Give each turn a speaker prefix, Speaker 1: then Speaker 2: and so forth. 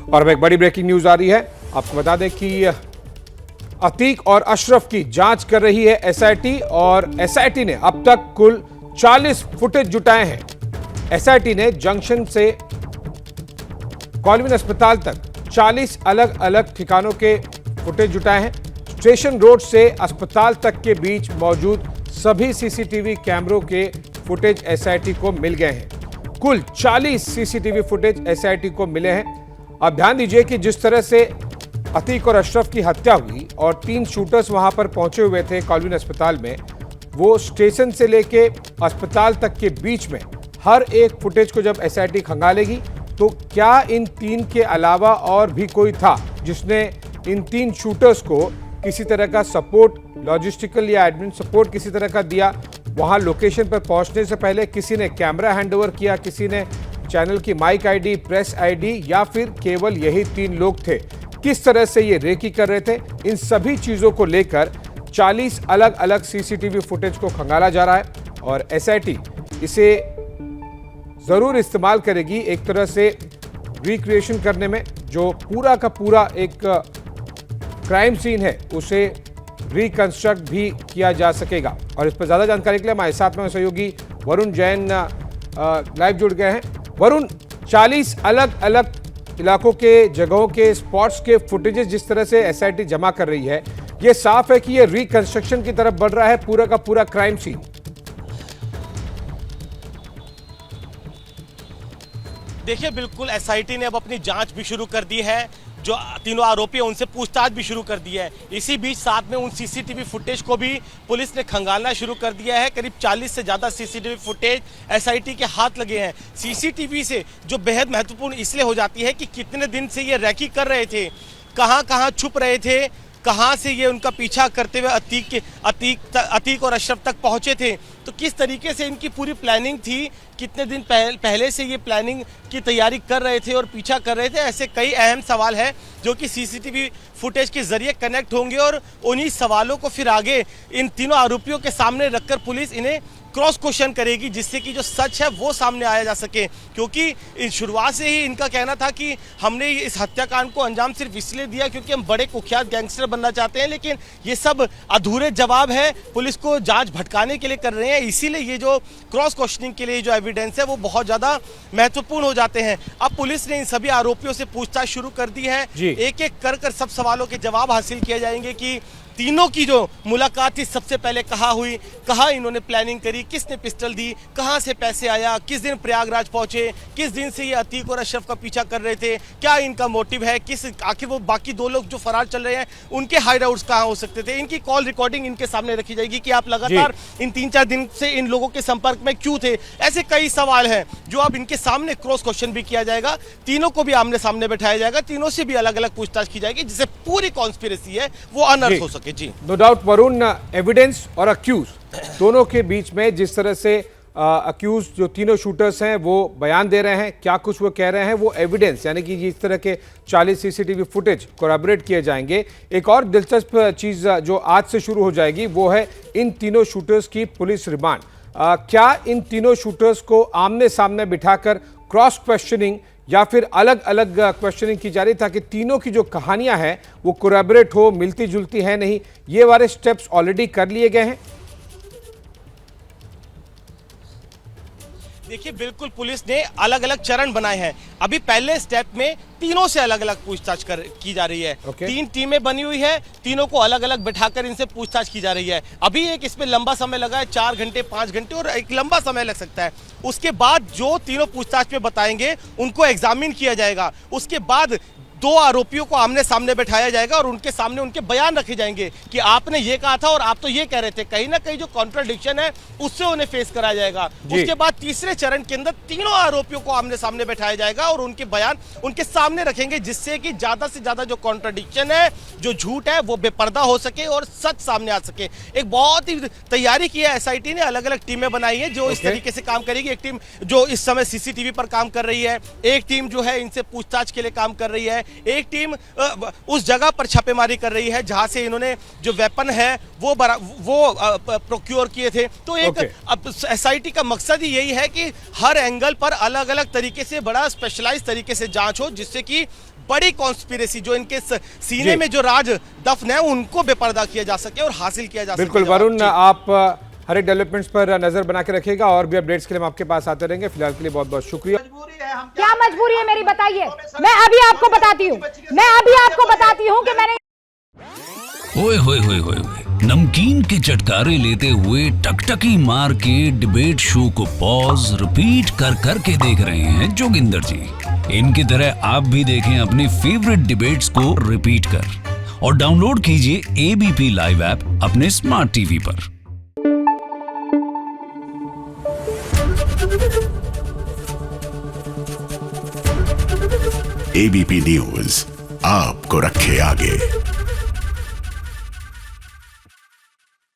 Speaker 1: और अब एक बड़ी ब्रेकिंग न्यूज आ रही है। आपको बता दें कि अतीक और अशरफ की जांच कर रही है एसआईटी और एसआईटी ने अब तक कुल 40 फुटेज जुटाए हैं। एसआईटी ने जंक्शन से कॉलविन अस्पताल तक 40 अलग अलग ठिकानों के फुटेज जुटाए हैं। स्टेशन रोड से अस्पताल तक के बीच मौजूद सभी सीसीटीवी कैमरों के फुटेज एसआईटी को मिल गए हैं। कुल 40 सीसीटीवी फुटेज एसआईटी को मिले हैं। अब ध्यान दीजिए कि जिस तरह से अतीक और अशरफ की हत्या हुई और 3 शूटर्स वहां पर पहुंचे हुए थे कॉलविन अस्पताल में, वो स्टेशन से लेके अस्पताल तक के बीच में हर एक फुटेज को जब एसआईटी खंगालेगी तो क्या इन 3 के अलावा और भी कोई था जिसने इन 3 शूटर्स को किसी तरह का सपोर्ट, लॉजिस्टिकल या एडमिन सपोर्ट किसी तरह का दिया। वहां लोकेशन पर पहुंचने से पहले किसी ने कैमरा हैंडओवर किया, किसी ने चैनल की माइक आईडी, प्रेस आईडी, या फिर केवल यही 3 लोग थे। किस तरह से ये रेकी कर रहे थे, इन सभी चीजों को लेकर 40 अलग अलग सीसीटीवी फुटेज को खंगाला जा रहा है और एसआईटी इसे जरूर इस्तेमाल करेगी एक तरह से रिक्रिएशन करने में। जो पूरा का पूरा एक क्राइम सीन है उसे रिकंस्ट्रक्ट भी किया जा सकेगा। और इस पर ज्यादा जानकारी के लिए हमारे साथ में सहयोगी वरुण जैन लाइव जुड़ गए हैं। वरुण, 40 अलग अलग इलाकों के जगहों के स्पॉट्स के फुटेजेस जिस तरह से एसआईटी जमा कर रही है, यह साफ है कि यह रिकंस्ट्रक्शन की तरफ बढ़ रहा है पूरा का पूरा क्राइम सीन।
Speaker 2: देखिए, बिल्कुल एसआईटी ने अब अपनी जांच भी शुरू कर दी है। जो तीनों आरोपी हैं उनसे पूछताछ भी शुरू कर दी है। इसी बीच साथ में उन सीसीटीवी फुटेज को भी पुलिस ने खंगालना शुरू कर दिया है। करीब 40 से ज़्यादा सीसीटीवी फुटेज एसआईटी के हाथ लगे हैं। सीसीटीवी से जो बेहद महत्वपूर्ण इसलिए हो जाती है कि कितने दिन से ये रैकी कर रहे थे, कहाँ कहाँ छुप रहे थे, कहाँ से ये उनका पीछा करते हुए अतीक और अशरफ तक पहुँचे थे, तो किस तरीके से इनकी पूरी प्लानिंग थी, कितने दिन पहले से ये प्लानिंग की तैयारी कर रहे थे और पीछा कर रहे थे। ऐसे कई अहम सवाल हैं जो कि सीसीटीवी फुटेज के जरिए कनेक्ट होंगे और उन्हीं सवालों को फिर आगे इन तीनों आरोपियों के सामने रखकर पुलिस इन्हें क्रॉस क्वेश्चन करेगी, जिससे कि जो सच है वो सामने आया जा सके। क्योंकि शुरुआत से ही इनका कहना था कि हमने इस हत्याकांड को अंजाम सिर्फ इसलिए दिया क्योंकि हम बड़े कुख्यात गैंगस्टर बनना चाहते हैं, लेकिन ये सब अधूरे जवाब है, पुलिस को जांच भटकाने के लिए कर रहे हैं। इसीलिए ये जो क्रॉस क्वेश्चनिंग के लिए जो एविडेंस है वो बहुत ज़्यादा महत्वपूर्ण हो जाते हैं। अब पुलिस ने इन सभी आरोपियों से पूछताछ शुरू कर दी है। एक एक कर सब सवालों के जवाब हासिल किए जाएंगे कि तीनों की जो मुलाकात थी सबसे पहले कहाँ हुई, कहाँ इन्होंने प्लानिंग करी, किसने पिस्टल दी, कहाँ से पैसे आया, किस दिन प्रयागराज पहुंचे, किस दिन से ये अतीक और अशरफ का पीछा कर रहे थे, क्या इनका मोटिव है, आखिर वो बाकी 2 लोग जो फरार चल रहे हैं उनके हाइड आउट्स कहाँ हो सकते थे। इनकी कॉल रिकॉर्डिंग इनके सामने रखी जाएगी कि आप लगातार इन 3-4 दिन से इन लोगों के संपर्क में क्यों थे। ऐसे कई सवाल हैं जो अब इनके सामने क्रॉस क्वेश्चन भी किया जाएगा। तीनों को भी आमने सामने बैठाया जाएगा, तीनों से भी अलग अलग पूछताछ की जाएगी, जिससे पूरी कॉन्स्पिरेसी है वो अनर्थ हो सके। जी,
Speaker 1: नो डाउट वरुण, एविडेंस और अक्यूज दोनों के बीच में जिस तरह से अक्यूज जो तीनों शूटर्स हैं वो बयान दे रहे हैं, क्या कुछ वो कह रहे हैं, वो एविडेंस यानी कि जिस तरह के 40 सीसीटीवी फुटेज कोरैबोरेट किए जाएंगे। एक और दिलचस्प चीज जो आज से शुरू हो जाएगी वो है इन तीनों शूटर्स की पुलिस रिमांड। क्या इन तीनों शूटर्स को आमने सामने बिठाकर क्रॉस क्वेश्चनिंग या फिर अलग अलग क्वेश्चनिंग की जा रही ताकि तीनों की जो कहानियां हैं वो कोरैबोरेट हो, मिलती जुलती है नहीं, ये वाले स्टेप्स ऑलरेडी कर लिए गए हैं?
Speaker 2: देखिए, बिल्कुल पुलिस ने अलग अलग चरण बनाए हैं। अभी पहले स्टेप में तीनों से अलग अलग पूछताछ की जा रही है। 3 टीमें बनी हुई है, तीनों को अलग अलग बैठाकर इनसे पूछताछ की जा रही है। अभी एक इसमें लंबा समय लगा है, 4 घंटे 5 घंटे और एक लंबा समय लग सकता है। उसके बाद जो तीनों पूछताछ में बताएंगे उनको एग्जामिन किया जाएगा। उसके बाद 2 आरोपियों को आमने सामने बैठाया जाएगा और उनके सामने उनके बयान रखे जाएंगे कि आपने ये कहा था और आप तो ये कह रहे थे। कहीं ना कहीं जो कॉन्ट्रडिक्शन है उससे उन्हें फेस कराया जाएगा। उसके बाद तीसरे चरण के अंदर तीनों आरोपियों को आमने सामने बैठाया जाएगा और उनके बयान उनके सामने रखेंगे, जिससे कि ज्यादा से ज्यादा जो कॉन्ट्रडिक्शन है, जो झूठ है, वो बेपर्दा हो सके और सच सामने आ सके। एक बहुत ही तैयारी की है एसआईटी ने, अलग अलग टीमें बनाई है जो इस तरीके से काम करेगी। एक टीम जो इस समय सीसीटीवी पर काम कर रही है, एक टीम जो है इनसे पूछताछ के लिए काम कर रही है, एक टीम उस जगह पर छापेमारी कर रही है जहां से इन्होंने जो वेपन है वो प्रोक्योर किए थे। तो एक एसआईटी का मकसद ही यही है कि हर एंगल पर अलग अलग तरीके से बड़ा स्पेशलाइज तरीके से जांच हो, जिससे कि बड़ी कॉन्स्पिरेसी जो इनके सीने में जो राज दफन है उनको बेपर्दा किया जा सके और हासिल किया जा सके।
Speaker 1: बिल्कुल वरुण, आप हर एक डेवलपमेंट पर नजर बना के रखिएगा और भी अपडेट्स के लिए हम आपके पास आते रहेंगे। फिलहाल के लिए बहुत बहुत शुक्रिया।
Speaker 3: क्या मजबूरी है मेरी, बताइए। मैं अभी आपको बताती हूँ कि मैंने
Speaker 4: ओए होए होए होए होए, नमकीन के चटकारे लेते हुए टकटकी मार के डिबेट शो को पॉज रिपीट कर कर के देख रहे हैं जोगिंदर जी। इनकी तरह आप भी देखें अपनी फेवरेट डिबेट्स को रिपीट कर और डाउनलोड कीजिए एबीपी लाइव ऐप अपने स्मार्ट टीवी पर।
Speaker 5: एबीपी न्यूज आपको रखे आगे।